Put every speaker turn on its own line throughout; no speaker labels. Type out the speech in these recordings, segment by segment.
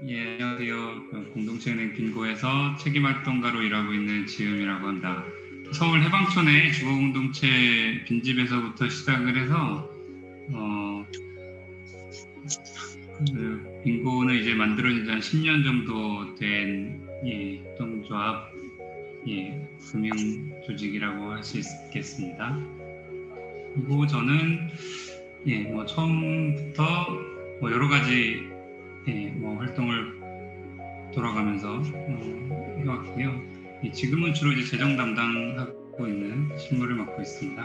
예, 안녕하세요. 공동체은행 빙고에서 책임활동가로 일하고 있는 지음이라고 합니다. 서울 해방촌의 주거공동체 빈집에서부터 시작을 해서 빙고는 이제 만들어진 지 한 10년 정도 된 협동조합 금융조직이라고 할 수 있겠습니다. 그리고 저는 처음부터 여러 가지 활동을 돌아가면서 해왔고요. 지금은 주로 이제 재정 담당하고 있는 실무를 맡고 있습니다.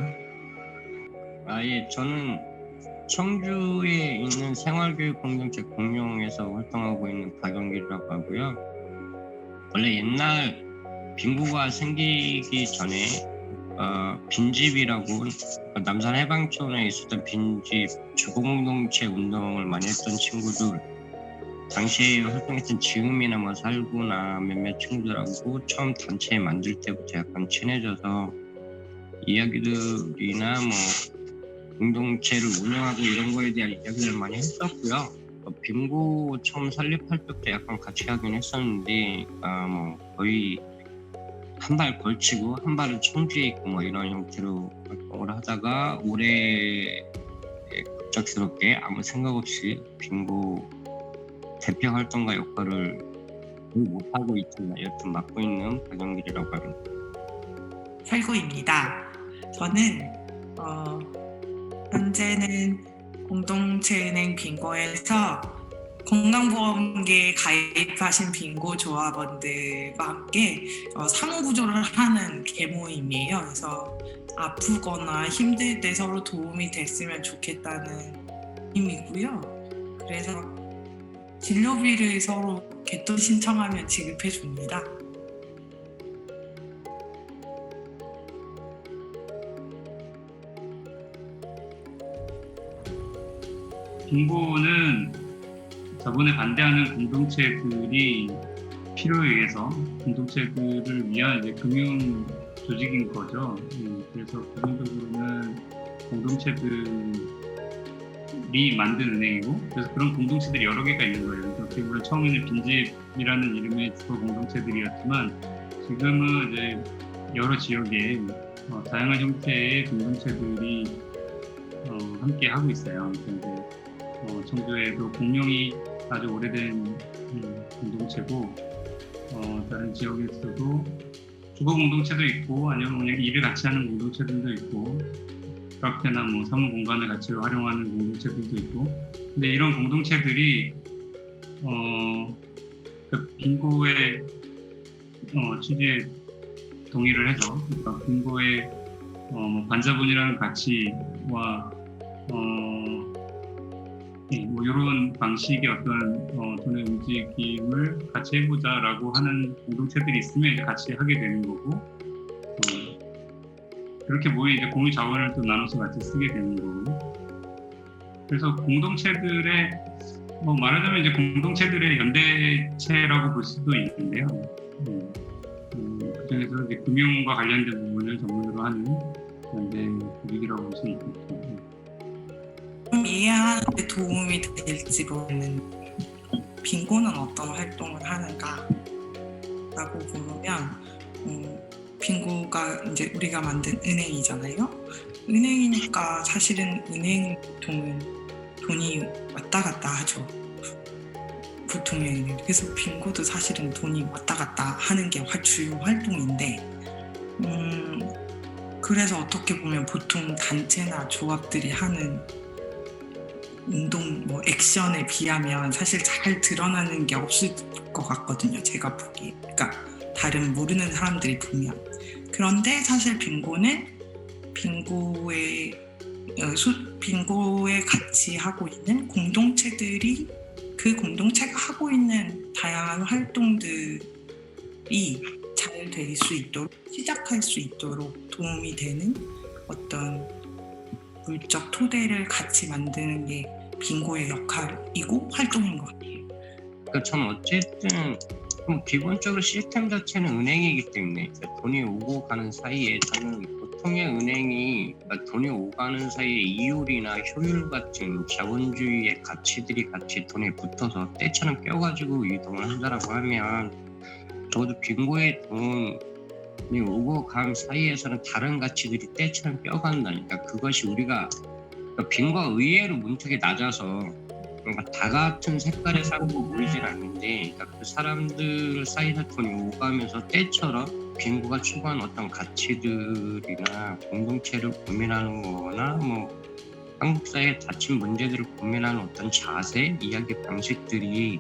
저는 청주에 있는 생활교육 공동체 공룡에서 활동하고 있는 박영길이라고 하고요. 원래 옛날 빙고가 생기기 전에 빈집이라고 남산 해방촌에 있었던 빈집 주거공동체 운동을 많이 했던 친구들, 당시에 활동했던 지음이나 뭐 살구나 몇몇 친구들하고 처음 단체 만들 때부터 약간 친해져서 이야기들이나 뭐 공동체를 운영하고 이런 거에 대한 이야기를 많이 했었고요. 빙고 처음 설립할 때부터 약간 같이 하긴 했었는데 뭐 거의 한 발 걸치고 한 발은 청주에 있고 뭐 이런 형태로 활동을 하다가 올해 갑작스럽게 아무 생각 없이 빙고 대표 활동가 역할을 거의 못하고 있지만 여튼 맡고 있는 박영길이라고 합니다.
살구입니다. 저는 현재는 공동체은행 빙고에서 건강보험계에 가입하신 빙고 조합원들과 함께 상호구조를 하는 계모임이에요. 그래서 아프거나 힘들 때 서로 도움이 됐으면 좋겠다는 힘이고요. 그래서 진료비를 서로 개돈 신청하면 지급해 줍니다.
빙고는 저번에 반대하는 공동체들이 필요에 의해서 공동체들을 위한 이제 금융 조직인 거죠. 그래서 기본적으로는 공동체들이 만든 은행이고, 그래서 그런 공동체들이 여러 개가 있는 거예요. 그래서 어떻게 보면 처음에는 빈집이라는 이름의 주거 공동체들이었지만 지금은 이제 여러 지역에 다양한 형태의 공동체들이 함께 하고 있어요. 그래서 청주에도 공룡이 아주 오래된 공동체고, 다른 지역에서도 주거 공동체도 있고, 아니면 그냥 일을 같이 하는 공동체들도 있고, 카페나 뭐 사무 공간을 같이 활용하는 공동체들도 있고. 근데 이런 공동체들이 그 빙고의 취지에 동의를 해서, 그러니까 빙고의 반자본이라는 가치와 뭐 이런 방식의 어떤 돈의 움직임을 같이 해보자라고 하는 공동체들이 있으면 이제 같이 하게 되는 거고, 그렇게 모인 이제 공유 자원을 또 나눠서 같이 쓰게 되는 거고. 그래서 공동체들의 말하자면 이제 공동체들의 연대체라고 볼 수도 있는데요. 그중에서 이제 금융과 관련된 부분을 전문으로 하는 연대 조직이라고 볼 수 있겠죠.
이해하는 데 도움이 될지 모르겠는데, 빙고는 어떤 활동을 하는가 라고 보면, 빙고가 이제 우리가 만든 은행이잖아요. 은행이니까 사실은 은행 보통은 돈이 왔다 갔다 하죠. 보통의 은행. 그래서 빙고도 사실은 돈이 왔다 갔다 하는 게 주요 활동인데, 그래서 어떻게 보면 보통 단체나 조합들이 하는 운동, 액션에 비하면 사실 잘 드러나는 게 없을 것 같거든요. 제가 보기에. 그러니까 다른 모르는 사람들이 보면. 그런데 사실 빙고는 빙고에 같이 하고 있는 공동체들이 그 공동체가 하고 있는 다양한 활동들이 잘 될 수 있도록, 시작할 수 있도록 도움이 되는 어떤 물적 토대를 같이 만드는 게 빙고의 역할이고 활동인 것 같아요.
그러니까 참 어쨌든 기본적으로 시스템 자체는 은행이기 때문에 돈이 오고 가는 사이에 저는 보통 통해은행이 돈이 오가는 사이에 이율이나 효율 같은 자본주의의 가치들이 같이 돈에 붙어서 때처럼 껴가지고 이동을 한다라고 하면 적어도 빙고의 돈이 오고 간 사이에서는 다른 가치들이 때처럼 껴간다니까. 그것이 우리가 빙고가 의외로 문턱이 낮아서 뭔가 다 같은 색깔의 사람도 보이진 않는데, 그러니까 그 사람들 사이에서 돈이 오가면서 때처럼 빙고가 추구한 어떤 가치들이나 공동체를 고민하는 거나 뭐 한국 사회의 닫힌 문제들을 고민하는 어떤 자세, 이야기 방식들이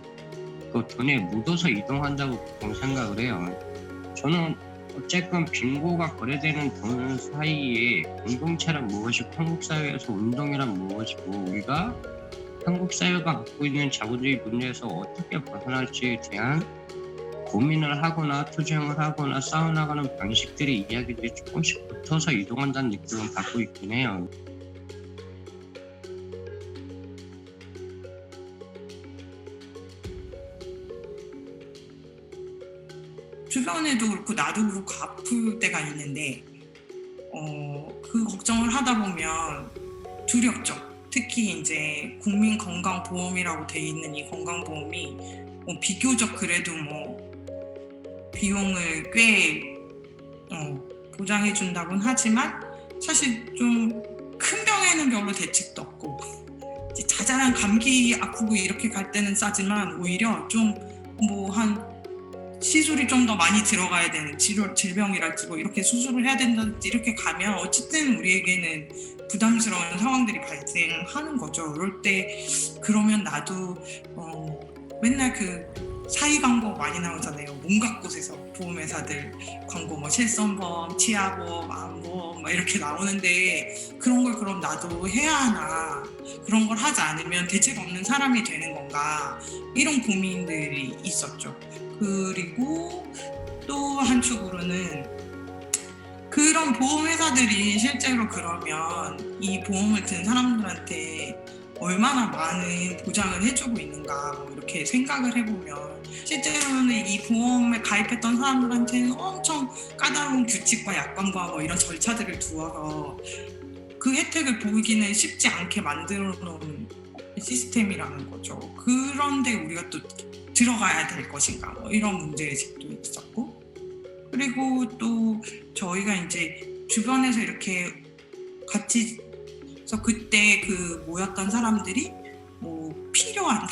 그 돈에 묻어서 이동한다고 보통 생각을 해요. 저는 어쨌건 빙고가 거래되는 돈 사이에 공동체란 무엇이고 한국 사회에서 운동이란 무엇이고 우리가 한국 사회가 갖고 있는 자본주의 문제에서 어떻게 벗어날지에 대한 고민을 하거나 투쟁을 하거나 싸워나가는 방식들의 이야기들이 조금씩 붙어서 이동한다는 느낌을 받고 있긴 해요.
주변에도 그렇고 나도 그렇고 아플 때가 있는데 그 걱정을 하다 보면 두렵죠. 특히 이제 국민건강보험이라고 돼 있는 이 건강보험이 비교적 그래도 비용을 꽤 보장해 준다곤 하지만 사실 좀 큰 병에는 별로 대책도 없고 이제 자잘한 감기 아프고 이렇게 갈 때는 싸지만 오히려 좀 한 시술이 좀 더 많이 들어가야 되는 질병이랄지 이렇게 수술을 해야 된다든지 이렇게 가면 어쨌든 우리에게는 부담스러운 상황들이 발생하는 거죠. 그럴 때 그러면 나도 맨날 그 사이 광고 많이 나오잖아요. 온갖 곳에서 보험회사들 광고 실손보험, 치아보험, 암보험 이렇게 나오는데 그런 걸 그럼 나도 해야 하나, 그런 걸 하지 않으면 대책 없는 사람이 되는 건가, 이런 고민들이 있었죠. 그리고 또 한 축으로는 그런 보험회사들이 실제로 그러면 이 보험을 든 사람들한테 얼마나 많은 보장을 해주고 있는가 이렇게 생각을 해보면 실제로는 이 보험에 가입했던 사람들한테는 엄청 까다로운 규칙과 약관과 이런 절차들을 두어서 그 혜택을 보기는 쉽지 않게 만들어 놓은 시스템이라는 거죠. 그런데 우리가 또 들어가야 될 것인가 이런 문제의식도 있었고, 그리고 또 저희가 이제 주변에서 이렇게 같이 그때 그 모였던 사람들이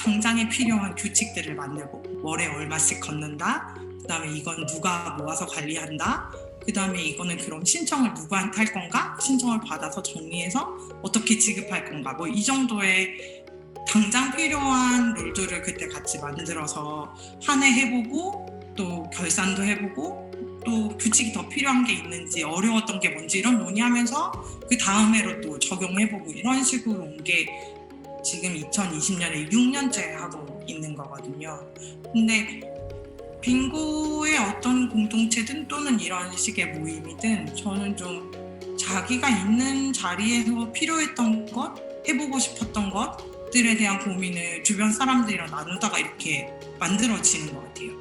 당장에 필요한 규칙들을 만들고, 월에 얼마씩 걷는다, 그 다음에 이건 누가 모아서 관리한다, 그 다음에 이거는 그럼 신청을 누구한테 할 건가, 신청을 받아서 정리해서 어떻게 지급할 건가, 이 정도의 당장 필요한 룰들을 그때 같이 만들어서 한 해 해보고 또 결산도 해보고 또 규칙이 더 필요한 게 있는지 어려웠던 게 뭔지 이런 논의하면서 그 다음 해로 또 적용해보고 이런 식으로 온 게 지금 2020년에 6년째 하고 있는 거거든요. 근데 빙고의 어떤 공동체든 또는 이런 식의 모임이든 저는 좀 자기가 있는 자리에서 필요했던 것, 해보고 싶었던 것들에 대한 고민을 주변 사람들이랑 나누다가 이렇게 만들어지는 것 같아요.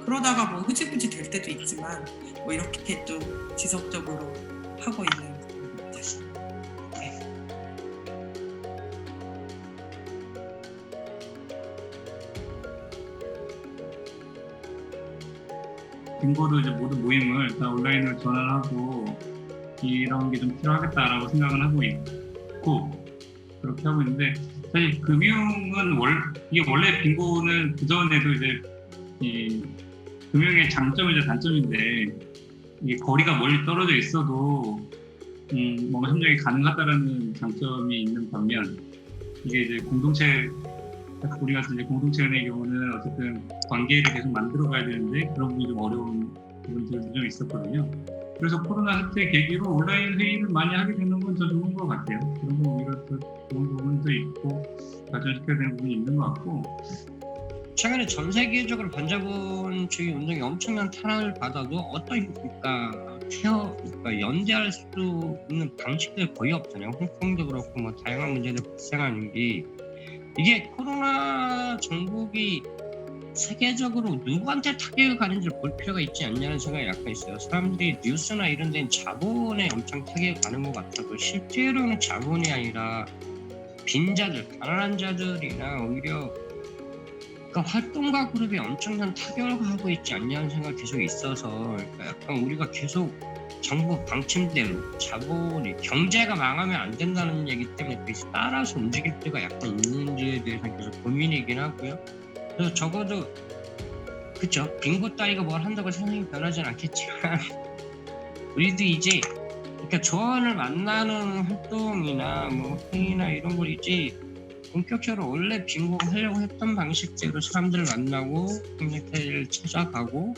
그러다가 흐지부지 될 때도 있지만 이렇게 또 지속적으로 하고 있는 것 같아요.
빙고도 이제 모든 모임을 다 온라인으로 전환하고 이런 게 좀 필요하겠다라고 생각을 하고 있고 그렇게 하고 있는데, 사실 금융은 이게 원래 빙고는 그 전에도 이제 이 금융의 장점이자 단점인데, 이게 거리가 멀리 떨어져 있어도 뭔가 협력이 가능하다라는 장점이 있는 반면, 이게 이제 공동체, 우리 같은 이제 공동체의 경우는 어쨌든 관계를 계속 만들어 가야 되는데 그런 부분이 좀 어려운 부분들도 좀 있었거든요. 그래서 코로나 사태 계기로 온라인 회의를 많이 하게 되는 건 더 좋은 것 같아요. 그런 거 오히려 더 좋은 부분도 있고 발전시켜야 되는 부분이 있는 것 같고,
최근에 전 세계적으로 반자본주의 운동이 엄청난 탄압을 받아도 어떤 연대할 수 있는 방식들이 거의 없잖아요. 홍콩도 그렇고 다양한 문제들 발생하는 게, 이게 코로나 정국이 세계적으로 누구한테 타격을 가는지를 볼 필요가 있지 않냐는 생각이 약간 있어요. 사람들이 뉴스나 이런 데는 자본에 엄청 타격을 가는 것 같아도 실제로는 자본이 아니라 빈자들, 가난한 자들이나 오히려 그러니까 활동가 그룹이 엄청난 타격을 하고 있지 않냐는 생각이 계속 있어서 그러니까 약간 우리가 계속 정부 방침대로 자본이 경제가 망하면 안 된다는 얘기 때문에 그래서 따라서 움직일 때가 약간 있는지에 대해서 계속 고민이긴 하고요. 그래서 적어도 그쵸 빙고 따위가 뭘 한다고 세상이 변하진 않겠지만 우리도 이제 그러니까 조언을 만나는 활동이나 뭐 회의나 이런 걸 이제 본격적으로 원래 빙고가 하려고 했던 방식대로 사람들을 만나고 커뮤니티를 찾아가고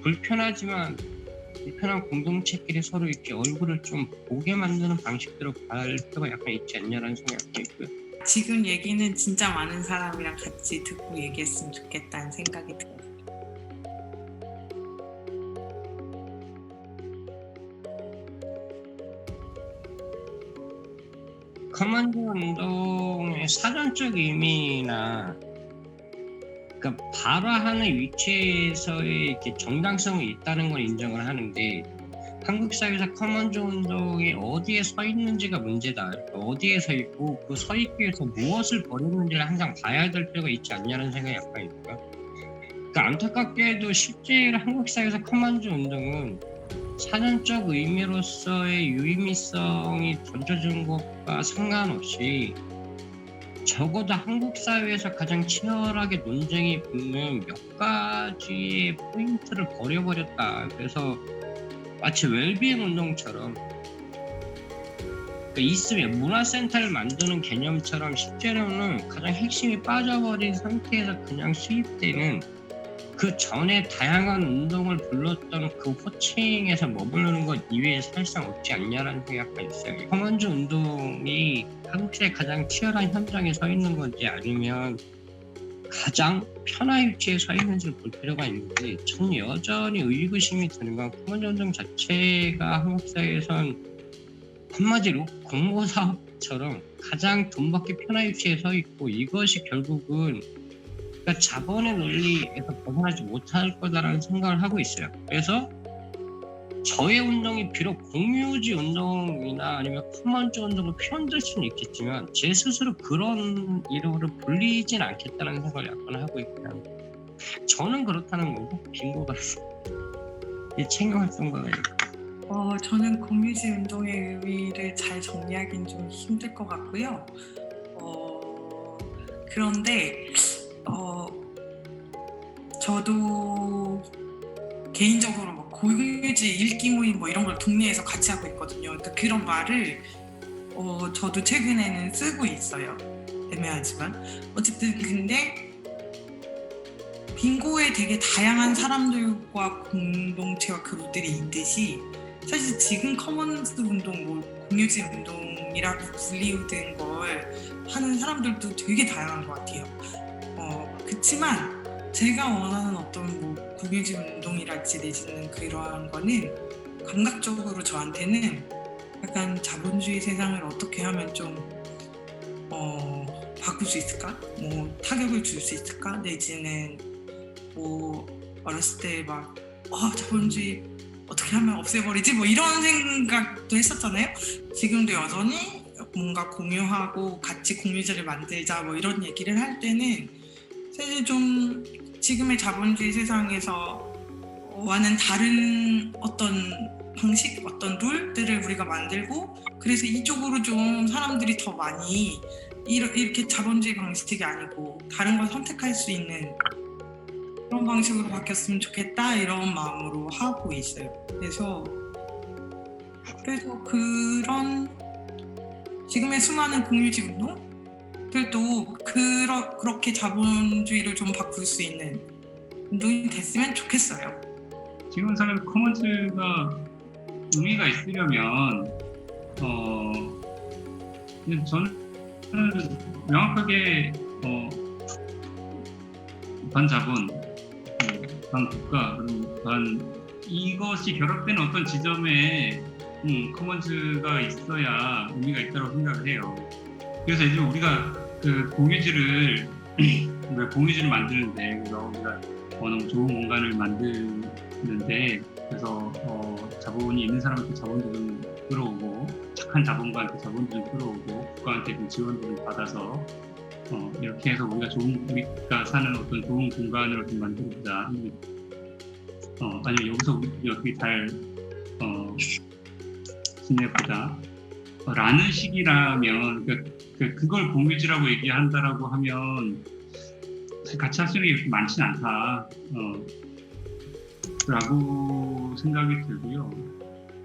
불편한 공동체끼리 서로 이렇게 얼굴을 좀 보게 만드는 방식대로 갈 필요가 약간 있지 않냐라는 생각이 있고요.
지금 얘기는 진짜 많은 사람이랑 같이 듣고 얘기했으면 좋겠다는 생각이 들어요.
커먼즈 운동의 사전적 의미나 그러니까 발화하는 위치에서의 이렇게 정당성이 있다는 걸 인정을 하는데 한국 사회에서 커먼즈 운동이 어디에 서 있는지가 문제다. 그러니까 어디에 서 있고 그 서 있기 위해서 무엇을 벌였는지를 항상 봐야 될 필요가 있지 않냐는 생각이 약간 있고요. 그러니까 안타깝게도 실제로 한국 사회에서 커먼즈 운동은 사전적 의미로서의 유의미성이 던져진 것과 상관없이 적어도 한국 사회에서 가장 치열하게 논쟁이 붙는 몇 가지의 포인트를 버려버렸다. 그래서 마치 웰비잉 운동처럼 그러니까 있으면 문화센터를 만드는 개념처럼 실제로는 가장 핵심이 빠져버린 상태에서 그냥 수입되는 그 전에 다양한 운동을 불렀던 그 호칭에서 머무르는 것 이외에 사실상 없지 않냐라는 생각이 있어요. 커먼즈 운동이 한국의 가장 치열한 현장에 서 있는 건지 아니면 가장 편한 위치에 서 있는지를 볼 필요가 있는데 저는 여전히 의구심이 드는 건 커먼즈 운동 자체가 한국 사회에선 한마디로 공모사업처럼 가장 돈 받기 편한 위치에 서 있고 이것이 결국은 그러니까 자본의 논리에서 벗어나지 못할 거다라는 생각을 하고 있어요. 그래서 저의 운동이 비록 공유지 운동이나 아니면 커먼즈 운동을 표현될 수는 있겠지만 제 스스로 그런 이름으로 불리진 않겠다는 생각을 약간 하고 있고요. 저는 그렇다는 거고 빙고가 이 챙겨 활동가가
저는 공유지 운동의 의미를 잘 정리하기는 좀 힘들 것 같고요. 그런데 저도 개인적으로 뭐 공유지 읽기 모임 뭐 이런 걸 동네에서 같이 하고 있거든요. 그러니까 그런 말을 저도 최근에는 쓰고 있어요. 애매하지만 어쨌든 근데 빙고에 되게 다양한 사람들과 공동체와 그룹들이 있듯이 사실 지금 커먼스 운동, 뭐 공유지 운동이라고 불리우는 걸 하는 사람들도 되게 다양한 것 같아요. 그치만 제가 원하는 어떤 뭐 공유지 운동이랄지 내지는 그러한 거는 감각적으로 저한테는 약간 자본주의 세상을 어떻게 하면 좀 바꿀 수 있을까? 뭐 타격을 줄 수 있을까? 내지는 뭐 어렸을 때 막 자본주의 어떻게 하면 없애버리지? 뭐 이런 생각도 했었잖아요. 지금도 여전히 뭔가 공유하고 같이 공유제를 만들자 뭐 이런 얘기를 할 때는 사실 좀 지금의 자본주의 세상에서 와는 다른 어떤 방식, 어떤 룰들을 우리가 만들고 그래서 이쪽으로 좀 사람들이 더 많이 이렇게 자본주의 방식이 아니고 다른 걸 선택할 수 있는 그런 방식으로 바뀌었으면 좋겠다 이런 마음으로 하고 있어요. 그래서 그런 지금의 수많은 공유지 운동들도 그렇게 자본주의를 좀 바꿀 수 있는 운동이 됐으면 좋겠어요.
지금 사람 커먼즈가 의미가 있으려면 저는 명확하게 반자본, 반국가, 그리고 이것이 결합된 어떤 지점에 커먼즈가 있어야 의미가 있다고 생각을 해요. 그래서 이제 우리가 그 공유지를 우리가 공유지를 만드는데 그래서 우리가 너무 좋은 공간을 만드는데 그래서 자본이 있는 사람한테 자본도 좀 끌어오고 착한 자본가한테 자본도 좀 끌어오고 국가한테 그 지원도 좀 받아서 이렇게 해서 우리가 사는 어떤 좋은 공간을 좀 만들어보자. 아니면 여기서 우리 어떻게 잘 지내보자. 라는 식이라면 그걸 공유지라고 얘기한다라고 하면 같이 할 수 있는 게 그렇게 많지는 않다. 라고 생각이 들고요.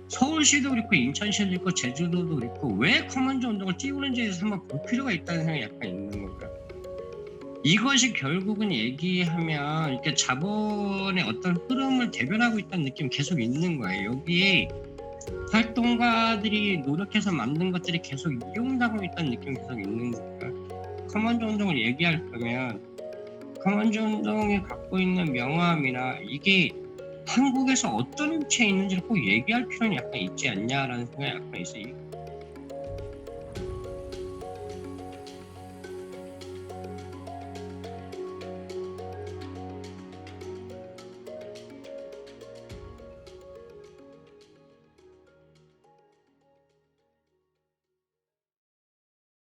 서울시도 그렇고 인천시도 그렇고 제주도도 그렇고 왜 커먼즈 운동을 띄우는지에 대해서 한번 볼 필요가 있다는 생각이 약간 있는 건가요? 이것이 결국은 얘기하면 이렇게 자본의 어떤 흐름을 대변하고 있다는 느낌이 계속 있는 거예요. 여기에 활동가들이 노력해서 만든 것들이 계속 이용당하고 있다는 느낌이 계속 있는 거예요. 커먼즈 운동을 얘기할 거면 커먼즈 운동이 갖고 있는 명암이나 이게 한국에서 어떤 위치에 있는지를 꼭 얘기할 필요는 약간 있지 않냐라는 생각이 약간 있어요.